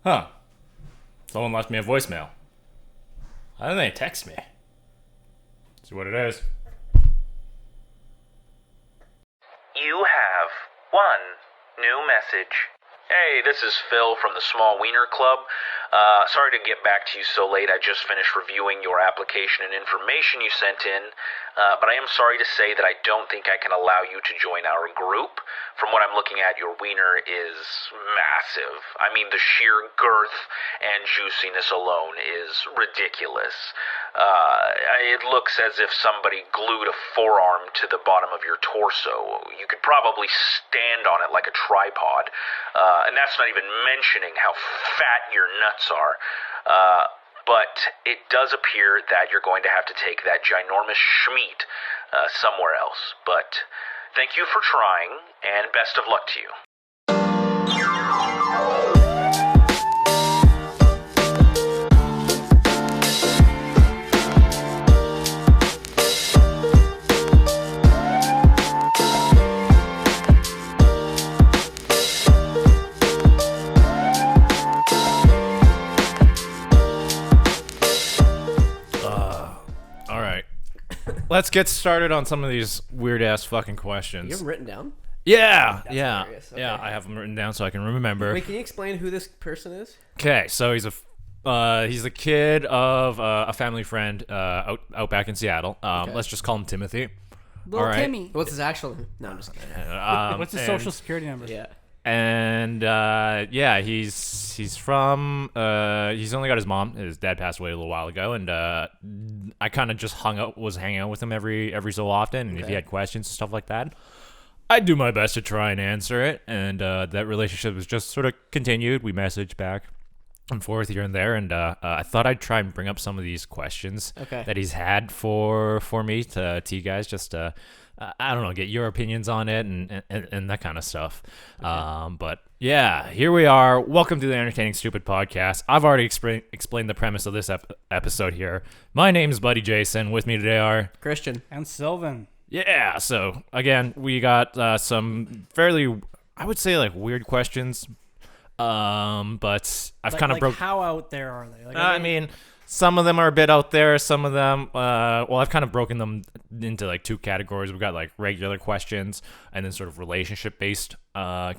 Huh. Someone left me a voicemail. Why didn't they text me? See what it is. You have one new message. Hey, this is Phil from the Small Wiener Club. Sorry to get back to you so late. I just finished reviewing your application and information you sent in, but I am sorry to say that I don't think I can allow you to join our group. From what I'm looking at, your wiener is massive. I mean, the sheer girth and juiciness alone is ridiculous. It looks as if somebody glued a forearm to the bottom of your torso. You could probably stand on it like a tripod. And that's not even mentioning how fat your nuts are. But it does appear that you're going to have to take that ginormous schmeat somewhere else. But thank you for trying, and best of luck to you. Let's get started on some of these weird-ass fucking questions. You have them written down? Yeah. Hilarious. Okay. Yeah, I have them written down so I can remember. Wait, can you explain who this person is? Okay, so he's the kid of a family friend out back in Seattle. Let's just call him Timothy. Little Timmy. What's his actual name? No, I'm just kidding. What's his social security number? Yeah. And he's from he's only got his mom. His dad passed away a little while ago, and I kind of just was hanging out with him every so often, and if he had questions and stuff like that, I'd do my best to try and answer it. And that relationship was just sort of continued. We messaged back and forth here and there, and I thought I'd try and bring up some of these questions that he's had for me to you guys, just to I don't know, get your opinions on it and that kind of stuff. Okay. But yeah, here we are. Welcome to the Entertaining Stupid Podcast. I've already explained the premise of this episode here. My name is Buddy Jayson. With me today are Christian and Sylvan. Yeah, so again, we got some fairly, I would say, like weird questions. But I've kind of broke. How out there are they? I mean, some of them are a bit out there. Some of them, I've kind of broken them into like two categories. We've got like regular questions and then sort of relationship-based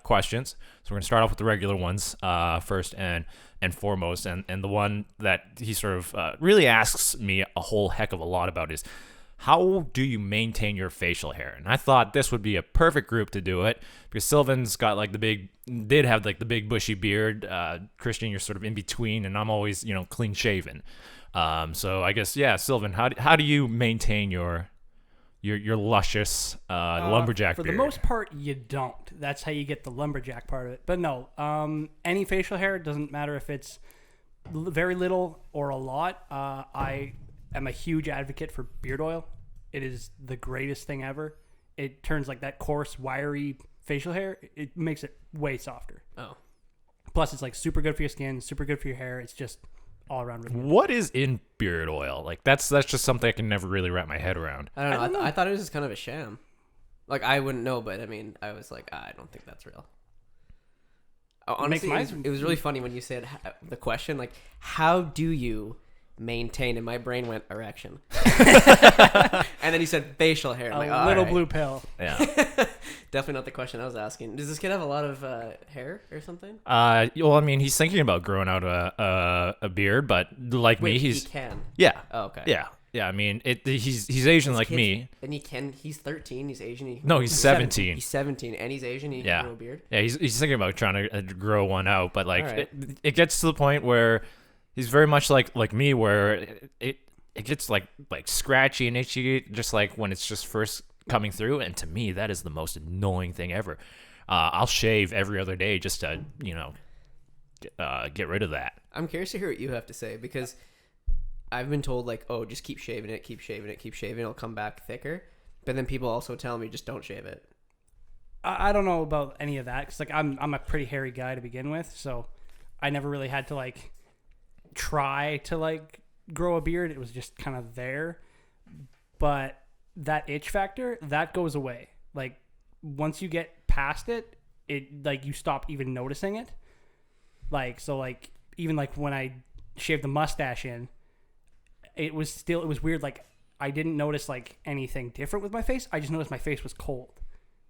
questions. So we're gonna start off with the regular ones first and foremost. And the one that he sort of really asks me a whole heck of a lot about is, how do you maintain your facial hair? And I thought this would be a perfect group to do it because Sylvan's got like the big bushy beard. Christian, you're sort of in between, and I'm always, clean shaven. So I guess, yeah, Sylvan, how do you maintain your luscious lumberjack beard? For the most part, you don't. That's how you get the lumberjack part of it. But no, any facial hair, doesn't matter if it's very little or a lot. I am a huge advocate for beard oil. It is the greatest thing ever. It turns like that coarse, wiry facial hair, it makes it way softer. Oh. Plus, it's like super good for your skin, super good for your hair. It's just all around really good. What is in beard oil? Like that's just something I can never really wrap my head around. I don't know. I thought it was just kind of a sham. Like I wouldn't know, but I mean, I was like, I don't think that's real. Honestly, it was really funny when you said the question, like, how do you maintain? And my brain went erection. And then he said facial hair. I'm a little blue pill. Yeah. Definitely not the question I was asking. Does this kid have a lot of hair or something? Well, I mean, he's thinking about growing out a beard, but like me, he can. Yeah. Oh, okay. Yeah. I mean, he's Asian like me. And he's 13. He's Asian. No, he's 17. He's 17, and he's Asian. He can grow a beard. Yeah, he's thinking about trying to grow one out, but like right. it gets to the point where he's very much like me, where it gets like scratchy and itchy, just like when it's just first coming through. And to me, that is the most annoying thing ever. I'll shave every other day just to get rid of that. I'm curious to hear what you have to say, because I've been told like, oh, just keep shaving it, it'll come back thicker. But then people also tell me just don't shave it. I don't know about any of that, because like I'm a pretty hairy guy to begin with, so I never really had to like try to like grow a beard. It was just kind of there. But that itch factor, that goes away. Like once you get past it, like you stop even noticing it. Like, so like even like when I shaved the mustache in, it was weird. Like I didn't notice like anything different with my face. I just noticed my face was cold.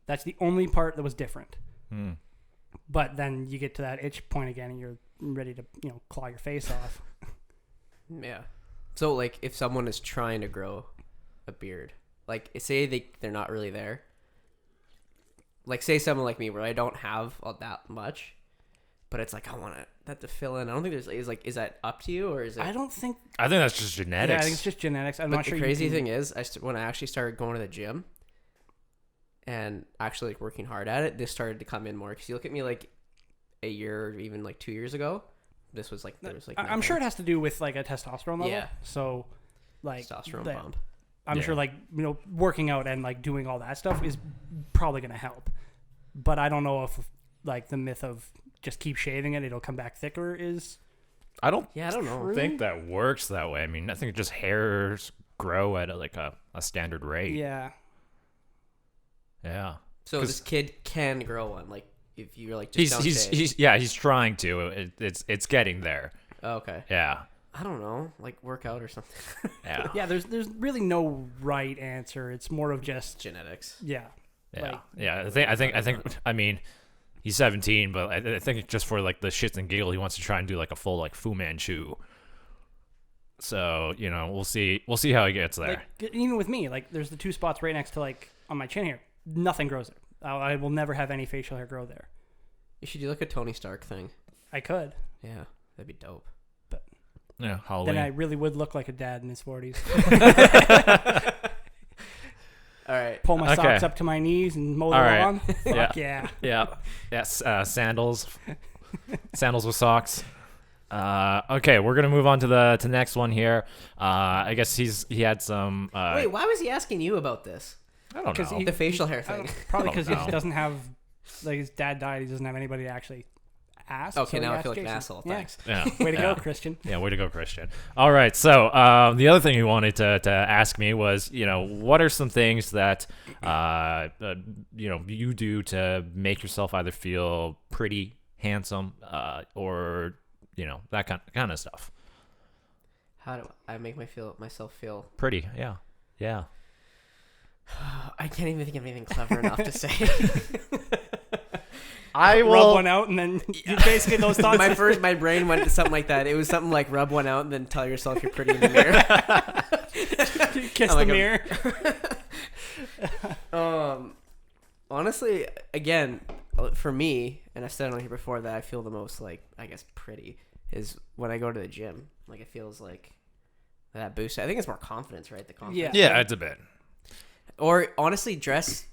That's the only part that was different. But then you get to that itch point again, and you're ready to claw your face off. Yeah. So like, if someone is trying to grow a beard, like say they're not really there. Like say someone like me where I don't have all that much, but it's like I want that to fill in. I don't think is that up to you or is it? I think that's just genetics. Yeah, I think it's just genetics. I'm not sure. The crazy thing is, when I actually started going to the gym and actually like working hard at it, this started to come in more. Because you look at me like a year or even like 2 years ago, this was like there was like. I'm sure it has to do with like a testosterone level. Yeah. So, like testosterone bump. I'm sure like working out and like doing all that stuff is probably gonna help. But I don't know if like the myth of just keep shaving it'll come back thicker is. I don't know. think that works that way. I mean, I think just hairs grow at a standard rate. Yeah. Yeah. So this kid can grow one. Like if you're like just he's trying to. It's getting there. Oh, okay. Yeah. I don't know, like work out or something. Yeah. Yeah. There's really no right answer. It's more of just genetics. Yeah. Yeah. Yeah. I think. I mean, he's 17, but I think just for like the shits and giggles, he wants to try and do like a full like Fu Manchu. So we'll see how he gets there. Like, even with me, like there's the 2 spots right next to like on my chin here. Nothing grows there. I will never have any facial hair grow there. You should do like a Tony Stark thing. I could. Yeah, that'd be dope. But yeah, Halloween. Then I really would look like a dad in his 40s. All right. Pull my socks up to my knees and mow the lawn. Fuck yeah. Yeah. Yes. Sandals. Sandals with socks. Okay, we're gonna move on to the next one here. I guess he had some. Wait, why was he asking you about this? I don't know. The facial hair thing. Probably because he doesn't have, like his dad died. He doesn't have anybody to actually ask. Okay, so now I feel Jayson. like an asshole. Yeah. Thanks. Yeah. Way to go, Christian. Yeah, way to go, Christian. All right, so the other thing he wanted to ask me was, what are some things that you do to make yourself either feel pretty, handsome, or that kind of stuff. How do I make myself feel pretty? Yeah. I can't even think of anything clever enough to say. I will rub one out and then basically those thoughts. My brain went to something like that. It was something like rub one out and then tell yourself you're pretty in the mirror. Kiss the mirror. Honestly, again, for me, and I've said it on here before that I feel the most like I guess pretty is when I go to the gym. Like it feels like that boost. I think it's more confidence, right? The confidence. Yeah, it's a bit. Or honestly, dress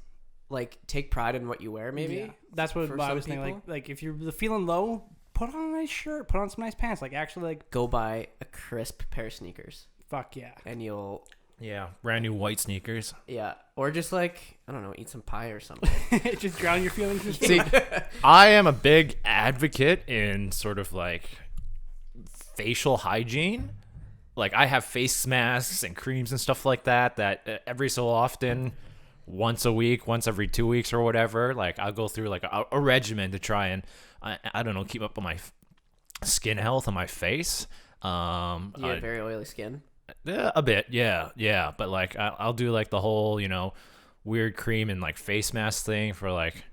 like take pride in what you wear. Maybe that's what I was thinking. Like if you're feeling low, put on a nice shirt, put on some nice pants. Like actually, like go buy a crisp pair of sneakers. Fuck yeah, and you'll brand new white sneakers. Yeah, or just like I don't know, eat some pie or something. Just drown your feelings in See, I am a big advocate in sort of like facial hygiene. Like I have face masks and creams and stuff like that every so often, once a week, once every 2 weeks or whatever, like I'll go through like a regimen to try and I don't know, keep up on my skin health on my face. You have very oily skin. A bit, yeah. But like I'll do like the whole weird cream and like face mask thing for like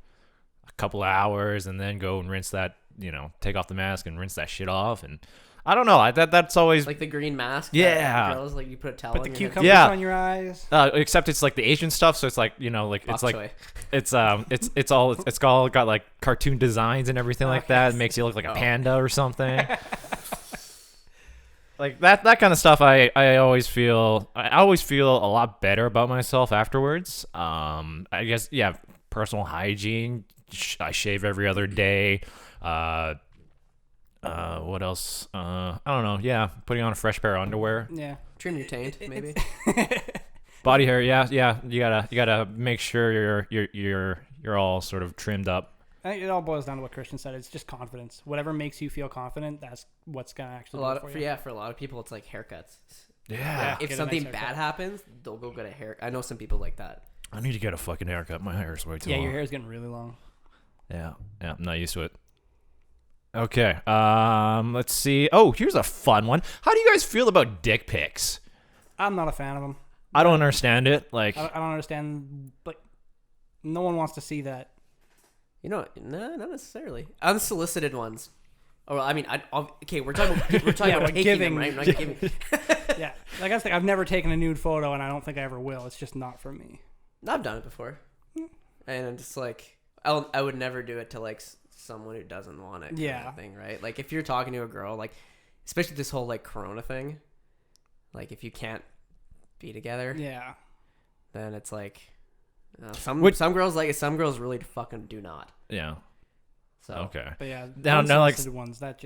a couple of hours and then go and rinse that, take off the mask and rinse that shit off. And I don't know. That's always like the green mask. Yeah. Girls, like you put a towel. Put the on cucumbers your on your eyes. Except it's like the Asian stuff, so it's like like it's Bok like it's all got like cartoon designs and everything like that. It makes you look like a panda or something. Like that kind of stuff. I always feel a lot better about myself afterwards. I guess personal hygiene. I shave every other day. What else? I don't know. Yeah, putting on a fresh pair of underwear. Yeah, trim your taint, maybe. Body hair. Yeah. You gotta make sure you're all sort of trimmed up. I think it all boils down to what Christian said. It's just confidence. Whatever makes you feel confident, that's what's gonna actually. For a lot of people, it's like haircuts. Yeah. If something bad happens, they'll go get a hair. I know some people like that. I need to get a fucking haircut. My hair's way too long. Yeah, your hair's getting really long. Yeah. I'm not used to it. Okay. Let's see. Oh, here's a fun one. How do you guys feel about dick pics? I'm not a fan of them. I don't understand it. Like, I don't understand. Like, no one wants to see that. No, not necessarily. Unsolicited ones. Oh, I mean, okay, we're talking about taking giving, them, right? We're not giving. Yeah, like I think I've never taken a nude photo, and I don't think I ever will. It's just not for me. I've done it before, and I'm just like, I would never do it to like someone who doesn't want it. Kind of thing, right? Like if you're talking to a girl, like especially this whole like Corona thing, like if you can't be together, then it's like some girls like it, some girls really fucking do not. Yeah. So okay. But yeah, now like ones that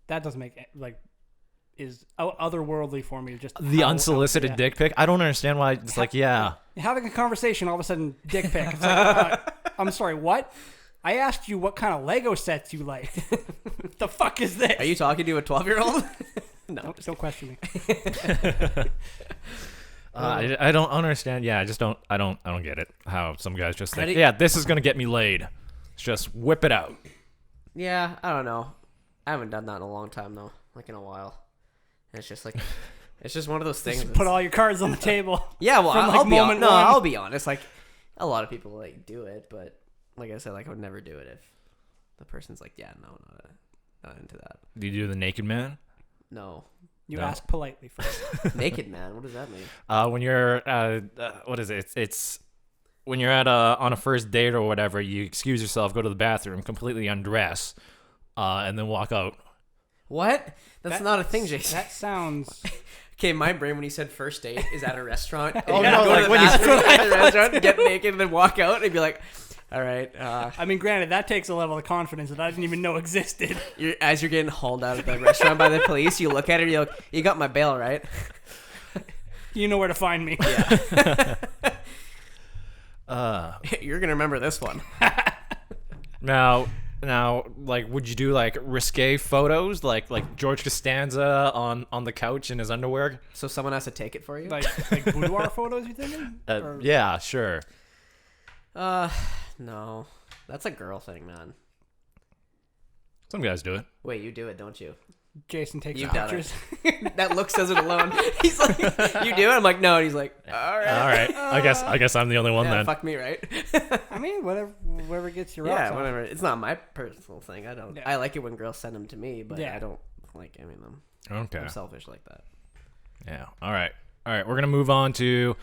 doesn't make like is otherworldly for me. Just the unsolicited dick pic. I don't understand why it's like having a conversation, all of a sudden dick pic. It's like, I'm sorry, what? I asked you what kind of Lego sets you like. The fuck is this? Are you talking to a 12-year-old? No, don't question me. I don't understand. Yeah, I don't get it. How some guys just think, this is gonna get me laid. Just whip it out. Yeah, I don't know. I haven't done that in a long time though, like in a while. And it's just like, it's just one of those things. Just put all your cards on the table. Yeah, well, I'll be honest. Like, a lot of people like do it, but like I said, like I would never do it if the person's like, yeah, no, not into that. Do you do the naked man? No. You ask politely first. Naked man, what does that mean? When you're what is it? It's when you're at on a first date or whatever, you excuse yourself, go to the bathroom, completely undress, and then walk out. What? That's not a thing, Jayson. That sounds. Okay, my brain when you said first date is at a restaurant. Oh, no, go like to the when you at the restaurant, get naked, and then walk out, and be like, all right. I mean, granted, that takes a level of confidence that I didn't even know existed. As you're getting hauled out of the restaurant by the police, you look at her, you're like, you got my bail, right? You know where to find me. Yeah. You're gonna remember this one. Now, like, would you do like risque photos, like George Costanza on the couch in his underwear? So someone has to take it for you? Like boudoir photos, you thinking? Yeah, sure. No, that's a girl thing, man. Some guys do it. Wait, you do it, don't you? Jason takes You've pictures. That look says it alone. He's like, you do it? I'm like, no. And he's like, all right. I guess I'm the only one then. Fuck me, right? I mean, whatever gets your rocks yeah, off. whatever. It's not my personal thing. I don't. Yeah. I like it when girls send them to me, but I don't like giving them. Okay. I'm selfish like that. Yeah. All right. We're gonna move on to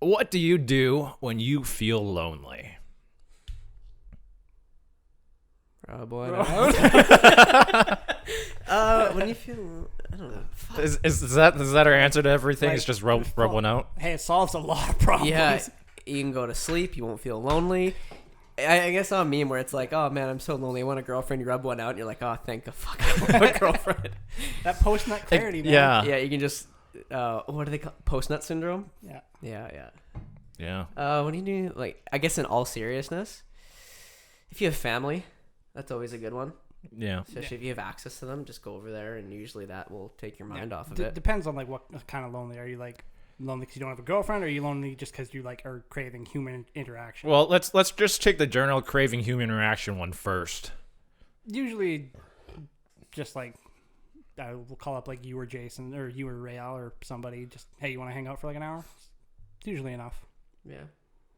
what do you do when you feel lonely? Oh boy. When you feel, I don't know. Is that our answer to everything? Like, It's just rub one out. Hey, it solves a lot of problems. Yeah, you can go to sleep. You won't feel lonely. I guess on a meme where it's like, oh man, I'm so lonely. I want a girlfriend. You rub one out, and you're like, oh, thank the fuck, I want a girlfriend. That post-nut clarity, man. Yeah. Yeah, you can just, what do they call post-nut syndrome? Yeah. Yeah. What do you do? Like, I guess in all seriousness, if you have family, that's always a good one. Yeah. Especially if you have access to them, just go over there, and usually that will take your mind off of it. Depends on like what kind of lonely. Are you like lonely because you don't have a girlfriend, or are you lonely just because you like are craving human interaction? Well, let's just take the general craving human interaction one first. Usually, just like I will call up like you or Jason or you or Rael or somebody. Just hey, you want to hang out for like an hour? It's usually enough. Yeah.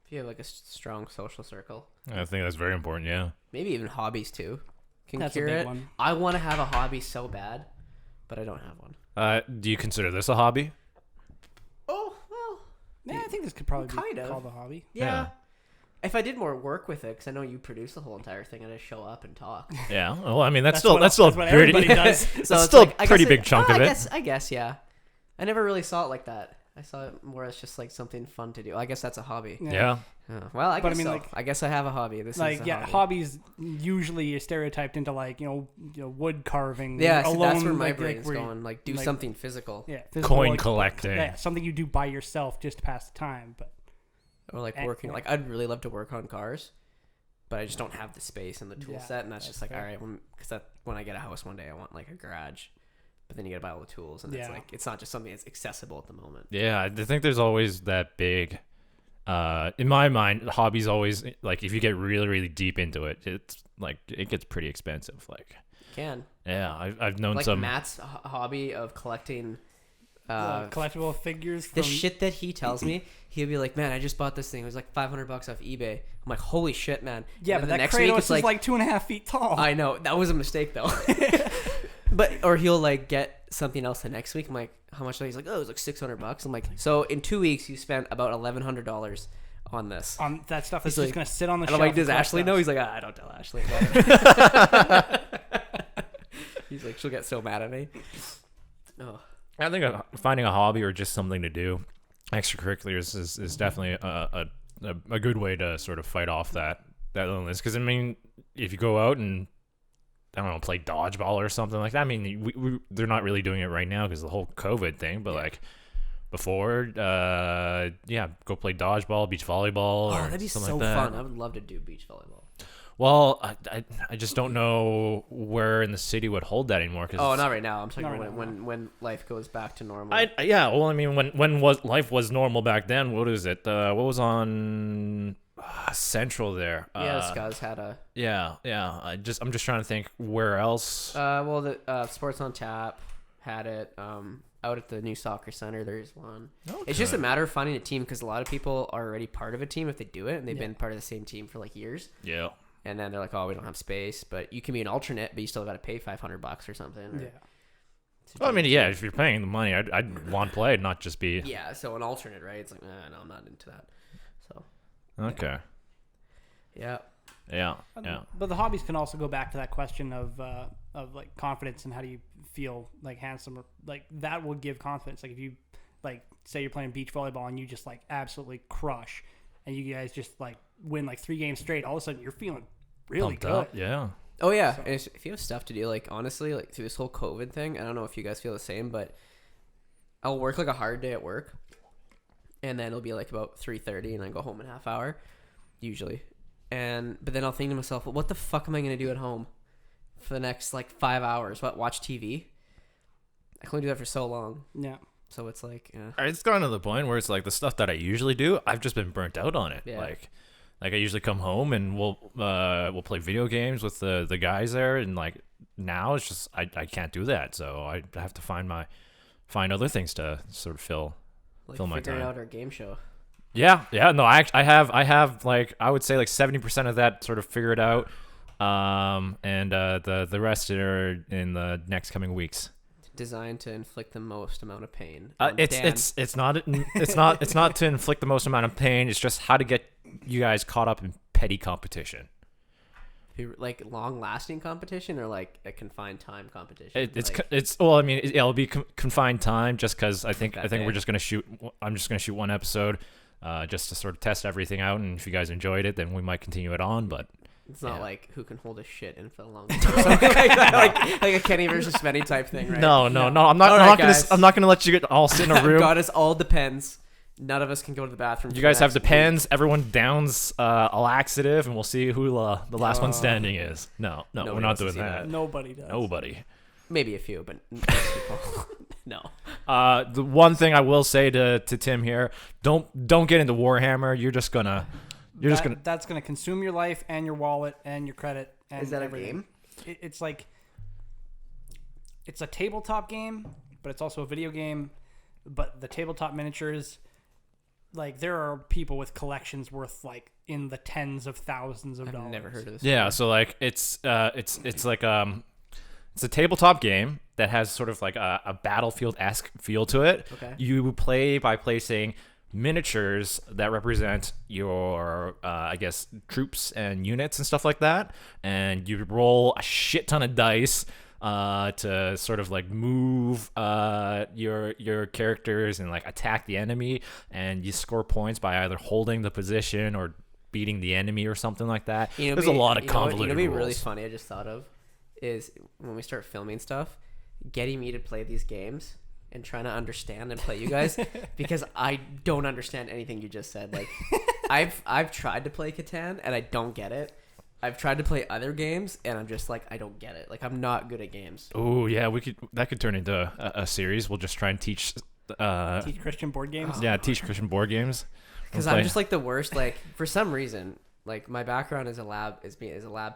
If you have like a strong social circle. I think that's very important. Yeah. Maybe even hobbies too. Can That's cure a big it. one. I want to have a hobby so bad, but I don't have one. Do you consider this a hobby? Oh, well. Yeah, I think this could probably Kind be of. called a hobby. Yeah. If I did more work with it, because I know you produce the whole entire thing, I'd just show up and talk. Yeah. Well, I mean, that's what still what everybody pretty. does. So That's it's still like, a pretty big chunk of it. I guess, yeah. I never really saw it like that. I saw it more as just like something fun to do. I guess that's a hobby. Yeah. Well, I guess I mean, so. like- I guess I have a hobby. This Like is a yeah, hobby. hobbies usually are stereotyped into like wood carving. Yeah, so alone, that's where my like, brain's where you- going. Like, do like- something physical. Yeah, physical, Coin like, collecting. Yeah, something you do by yourself just to pass the time. But Or like working. yeah. Like, I'd really love to work on cars, but I just don't have the space and the tool Yeah, set. And that's just like, fair. all right, because when I get a house one day, I want like a garage. But then you got to buy all the tools. And it's Yeah. like, it's not just something that's accessible at the moment. Yeah. I think there's always that big In my mind, hobbies always like if you get really really deep into it, it's like it gets pretty expensive. Like Can yeah, I've known like some. Matt's hobby of collecting collectible figures. the shit that he tells me. He'll be like, "Man, I just bought this thing. It was like $500 off eBay." I'm like, "Holy shit, man!" Yeah, and but then that the next week Kratos it's is like 2.5 feet tall. I know that was a mistake though. But or he'll like get something else the next week. I'm like, "How much?" He's like, "Oh, it was like $600." I'm like, "So in 2 weeks you spent about $1,100 on this." On that stuff is He's just like- gonna sit on the And shelf. I'm like, "Does and collect Ashley dust." know?" He's like, "I don't tell Ashley about it." He's like, "She'll get so mad at me." Oh. I think finding a hobby or just something to do, extracurriculars is definitely a good way to sort of fight off that loneliness. Because I mean, if you go out and I don't know, play dodgeball or something like that. I mean, they're not really doing it right now because of the whole COVID thing. But like before, yeah, go play dodgeball, beach volleyball, Oh, or that'd be something so like that. fun. I would love to do beach volleyball. Well, I just don't know where in the city would hold that anymore. Cause Oh, not right now. I'm talking Not about right now. when life goes back to normal. yeah. Well, I mean, when life was normal back then, what is it? What was on Central there? yeah, Scuzz had a. Yeah. I'm just trying to think where else. Well, the Sports on Tap had it. Out at the new soccer center, there's one. It's just a matter of finding a team because a lot of people are already part of a team if they do it, and they've been part of the same team for like years. Yeah. And then they're like, "Oh, we don't have space," but you can be an alternate, but you still got to pay $500 or something. Yeah. Well, I mean, yeah. If you're paying the money, I'd want to play, not just be. Yeah, so an alternate, right? It's like, no, I'm not into that. So. Okay. Yeah. Yeah. But the hobbies can also go back to that question of like confidence and how do you feel like handsome or like that will give confidence. Like if you like say you're playing beach volleyball and you just like absolutely crush and you guys just like win like 3 games straight, all of a sudden you're feeling really Pumped good. up, yeah. Oh yeah, and if you have stuff to do, like honestly, like through this whole COVID thing, I don't know if you guys feel the same, but I'll work like a hard day at work, and then it'll be like about 3:30, and I go home in a half hour, usually, but then I'll think to myself, well, what the fuck am I gonna do at home for the next like 5 hours? What, watch TV? I can only do that for so long, Yeah. so it's like, yeah. It's gotten to the point where it's like the stuff that I usually do, I've just been burnt out on it. Yeah. Like I usually come home and we'll play video games with the guys there, and like now it's just I can't do that, so I have to find other things to sort of fill my figuring time. out our game show. Yeah. No, I have like I would say like 70% of that sort of figured out, and the rest are in the next coming weeks. Designed to inflict the most amount of pain. It's not to inflict the most amount of pain. It's just how to get you guys caught up in petty competition. Like long-lasting competition or like a confined time competition. It'll be confined time just because I think Okay. we're just gonna shoot. I'm just gonna shoot one episode, just to sort of test everything out. And if you guys enjoyed it, then we might continue it on. But It's not yeah. like who can hold a shit in for the longest time. Something like that, like a Kenny versus Spenny type thing, right? No. I'm not. All right, I'm not gonna let you get all sit in a room. God, it all depends. None of us can go to the bathroom. You guys have the pens. Everyone downs a laxative, and we'll see who the last one standing is. No, we're Nobody not wants to doing see that. that. Nobody does. Nobody. Maybe a few, but most people. No. The one thing I will say to Tim here: don't get into Warhammer. That's gonna consume your life and your wallet and your credit. And Is that everything. a game? It's like it's a tabletop game, but it's also a video game. But the tabletop miniatures, like there are people with collections worth like in the tens of thousands of dollars. I've never heard of this. Yeah, so like it's like it's a tabletop game that has sort of like a battlefield-esque feel to it. Okay. You play by placing miniatures that represent your I guess troops and units and stuff like that, and you roll a shit ton of dice to sort of like move your characters and like attack the enemy, and you score points by either holding the position or beating the enemy or something like that. There's a lot of convoluted You know, rules. really funny. I just thought of is when we start filming stuff, getting me to play these games and trying to understand and play you guys because I don't understand anything you just said. Like I've tried to play Catan and I don't get it. I've tried to play other games and I'm just like I don't get it. Like I'm not good at games. Oh yeah, that could turn into a series. We'll just try and teach Teach Christian board games. teach Christian board games. Because I'm just like the worst. Like for some reason, like my background is a lab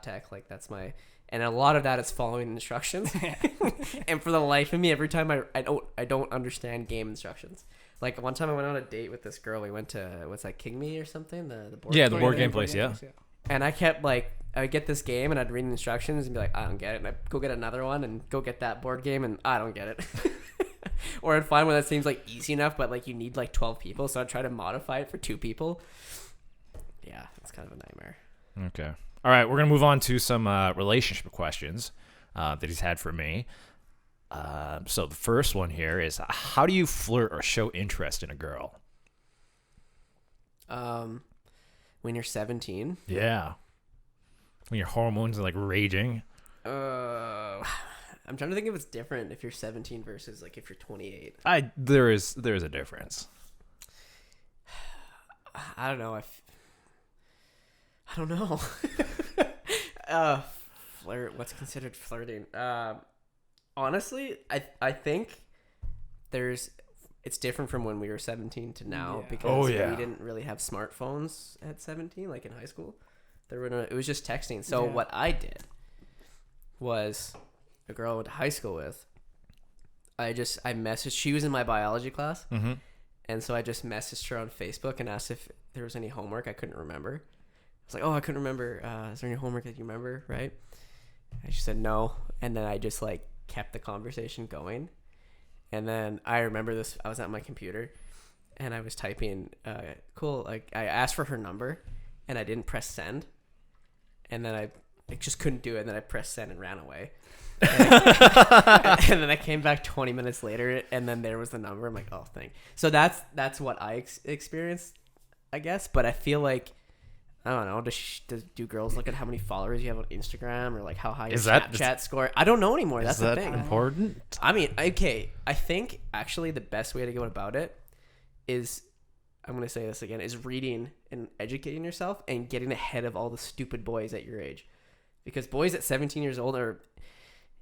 tech. Like that's my, and a lot of that is following instructions. And for the life of me, every time I don't understand game instructions. Like one time I went on a date with this girl. We went to what's that, King Me or something? The board. Yeah, the board game place. Yeah. And I kept like, I'd get this game and I'd read the instructions and be like, I don't get it. And I'd go get another one and go get that board game and I don't get it. Or I'd find one that seems like easy enough, but like you need like 12 people. So I'd try to modify it for 2 people. Yeah, it's kind of a nightmare. Okay. All right, we're going to move on to some relationship questions that he's had for me. So the first one here is, how do you flirt or show interest in a girl? When you're 17. Yeah. When your hormones are like raging. I'm trying to think if it's different if you're 17 versus like if you're 28. There is a difference. I don't know. I don't know. Flirt. What's considered flirting? Honestly, I think it's different from when we were 17 to now because we didn't really have smartphones at 17, like in high school. It was just texting. So what I did was, a girl I went to high school with, I messaged, she was in my biology class. Mm-hmm. And so I just messaged her on Facebook and asked if there was any homework. I couldn't remember. I was like, I couldn't remember. Is there any homework that you remember? Right. And she said no. And then I just like kept the conversation going. And then I remember this, I was at my computer and I was typing, cool. Like I asked for her number and I didn't press send. And then I just couldn't do it. And then I pressed send and ran away. And then I came back 20 minutes later and then there was the number. I'm like, oh, thank. So that's what I experienced, I guess. But I feel like, I don't know, do girls look at how many followers you have on Instagram or like how high your Snapchat score? I don't know anymore. That's the thing. Important? I mean, okay, I think actually the best way to go about it is, I'm going to say this again, is reading and educating yourself and getting ahead of all the stupid boys at your age. Because boys at 17 years old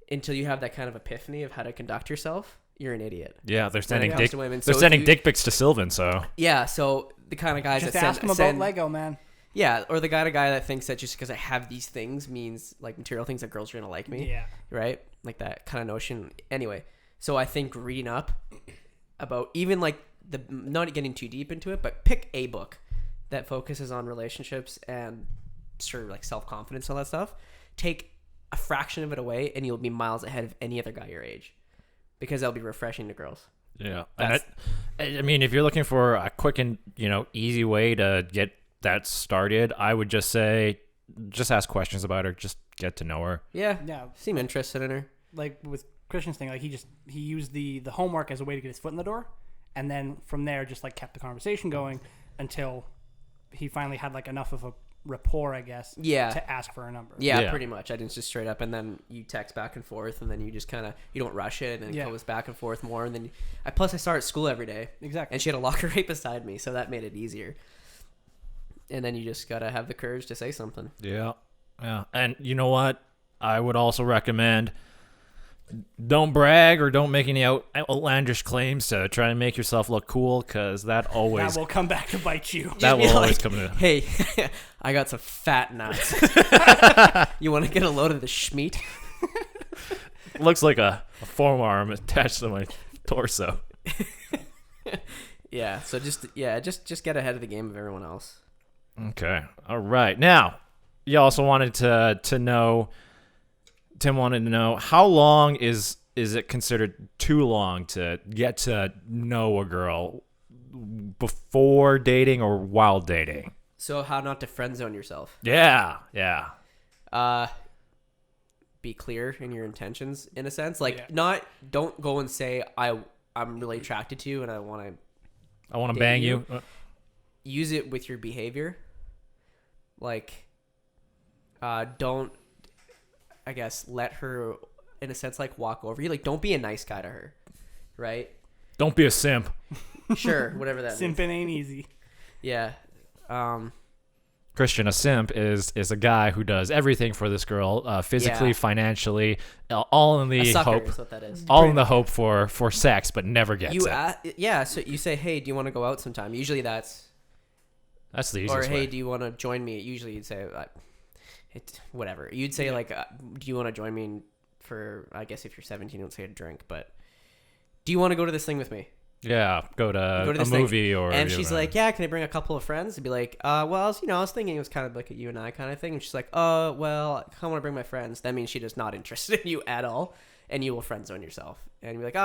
until you have that kind of epiphany of how to conduct yourself, you're an idiot. Yeah, they're sending dick pics to Sylvan, so. Yeah, so the kind of guys just that ask them about Lego, man. Yeah, or the guy that thinks that just because I have these things means, like, material things, that girls are going to like me. Yeah. Right? Like that kind of notion. Anyway, so I think reading up about even, like, not getting too deep into it, but pick a book that focuses on relationships and sort of, like, self-confidence and all that stuff. Take a fraction of it away, and you'll be miles ahead of any other guy your age. Because that'll be refreshing to girls. Yeah. And I mean, if you're looking for a quick and, easy way to get that started, I would just say, just ask questions about her, just get to know her. Yeah. Yeah. Seem interested in her. Like with Christian's thing, like he used the homework as a way to get his foot in the door, and then from there just like kept the conversation going until he finally had like enough of a rapport, I guess, to ask for a number. Yeah, pretty much. I didn't just straight up, and then you text back and forth, and then you just kind of, you don't rush it, and it goes back and forth more, and then plus I started school every day. Exactly. And she had a locker right beside me, so that made it easier. And then you just gotta have the courage to say something. Yeah. And you know what? I would also recommend, don't brag or don't make any outlandish claims to try and make yourself look cool, because that will come back to bite you. That will always come to. Hey, I got some fat nuts. You want to get a load of the schmeat? Looks like a forearm attached to my torso. Yeah. So just get ahead of the game of everyone else. Okay. All right. Now, you also wanted to know. Tim wanted to know, how long is it considered too long to get to know a girl, before dating or while dating? So how not to friend zone yourself? Yeah. Be clear in your intentions, in a sense. Like, don't go and say I'm really attracted to you and I want to bang you. Use it with your behavior. Like, don't, I guess, let her, in a sense, like, walk over you. Like, don't be a nice guy to her, right? Don't be a simp. Sure, whatever that means. Simping ain't easy. Yeah. Christian, a simp is a guy who does everything for this girl, physically, financially, all in the a sucker hope. Is what that is. All in the hope for sex, but never gets it. So you say, hey, do you want to go out sometime? Usually that's That's the Or easiest hey, way. do you want to join me? Usually you'd say, whatever. You'd say like, do you want to join me for? I guess if you're 17, you don't say a drink, but do you want to go to this thing with me? Yeah, go to this a thing. movie or. And she's like, yeah, can I bring a couple of friends? To be like, well, I was thinking it was kind of like a you and I kind of thing. And she's like, well, I want to bring my friends. That means she's just not interested in you at all, and you will friend zone yourself. And you're like,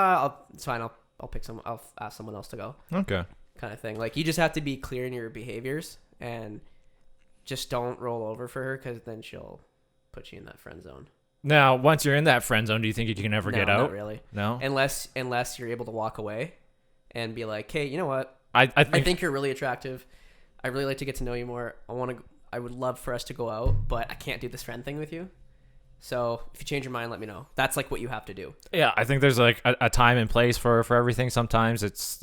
it's fine. I'll pick some. I'll ask someone else to go. Okay. Kind of thing. Like you just have to be clear in your behaviors and just don't roll over for her, because then she'll put you in that friend zone. Now, once you're in that friend zone, do you think you can ever get out? Not really. No. Unless you're able to walk away and be like, hey, you know what? I I think you're really attractive. I really like to get to know you more. I would love for us to go out, but I can't do this friend thing with you. So if you change your mind, let me know. That's like what you have to do. Yeah, I think there's like a time and place for everything. Sometimes it's,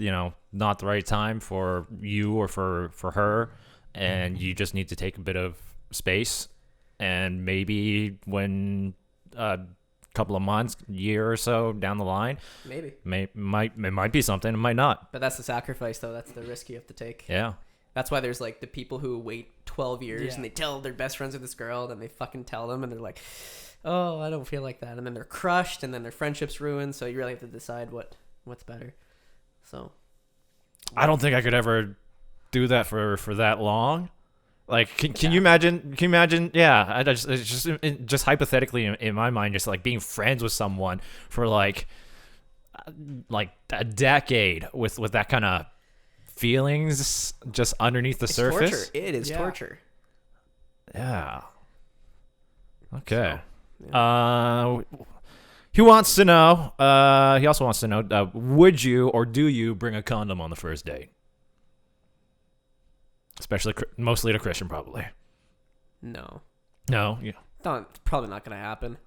not the right time for you or for her, and you just need to take a bit of space. And maybe when a couple of months, year or so down the line, Maybe. it might be something, it might not. But that's the sacrifice, though. That's the risk you have to take. Yeah. That's why there's like the people who wait 12 years and they tell their best friends with this girl, then they fucking tell them, and they're like, oh, I don't feel like that. And then they're crushed, and then their friendship's ruined. So you really have to decide what's better. So I don't think I could ever do that for that long. Like, can you imagine? Can you imagine? Yeah, it's just hypothetically in my mind, just like being friends with someone for like a decade with that kind of feelings just underneath the surface. Torture. It is torture. Yeah. Okay. He wants to know. He also wants to know: would you or do you bring a condom on the first date? Especially, mostly to Christian, probably. No. No. Yeah. Probably not going to happen.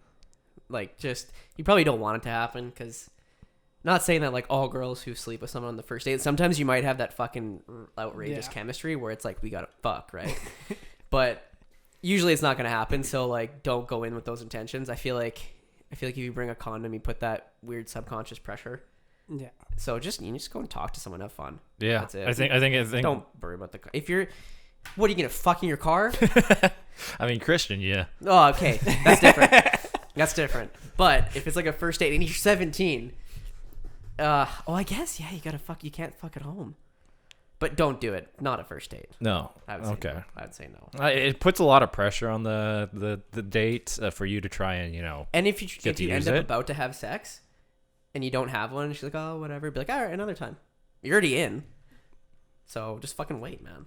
Like, just, you probably don't want it to happen, because, not saying that, like, all girls who sleep with someone on the first date, sometimes you might have that fucking outrageous chemistry where it's like, we got to fuck, right? But usually it's not going to happen, so, like, don't go in with those intentions. I feel like if you bring a condom, you put that weird subconscious pressure. Yeah. So you just go and talk to someone, have fun. Yeah. That's it. I think. Don't worry about if you're. What are you gonna fuck in your car? I mean, Christian, yeah. Oh, okay, that's different. That's different. But if it's like a first date and you're 17, I guess you gotta fuck. You can't fuck at home. But don't do it. Not a first date. No. I would say okay. No. I would say no. It puts a lot of pressure on the date for you to try and And if you end up it. about to have sex, and you don't have one, she's like, oh, whatever. Be like, all right, another time. You're already in. So just fucking wait, man.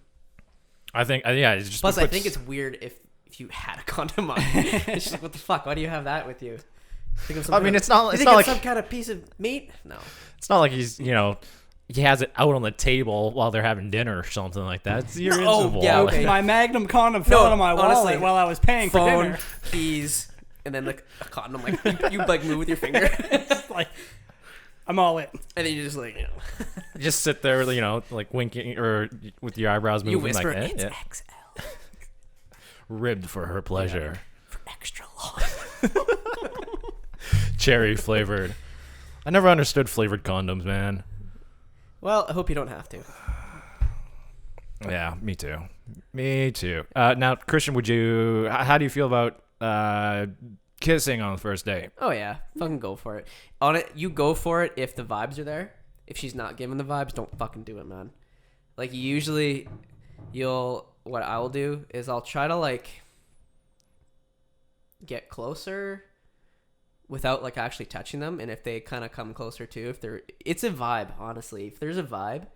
I think, it's just. Plus, I think it's weird if you had a condom on. It's just like, what the fuck? Why do you have that with you? It's not. It's not like some kind of piece of meat. No. It's not like he's, he has it out on the table while they're having dinner or something like that. You're in the yeah, wallet. okay. My Magnum condom fell out of my honestly, wallet while I was paying for phone, dinner. keys, and then like a condom. Like you like move with your finger, Just like, I'm all in. and then you just like Just sit there, like winking or with your eyebrows moving you whisper, like that. it's XL Ribbed for her pleasure. for extra long. Cherry flavored. I never understood flavored condoms, man. Well, I hope you don't have to. Yeah, me too. Me too. Now, Christian, how do you feel about kissing on the first date? Oh yeah, fucking go for it. You go for it if the vibes are there. If she's not giving the vibes, don't fucking do it, man. Like usually, what I will do is I'll try to like get closer without like actually touching them, and if they kind of come closer too, it's a vibe, honestly. If there's a vibe,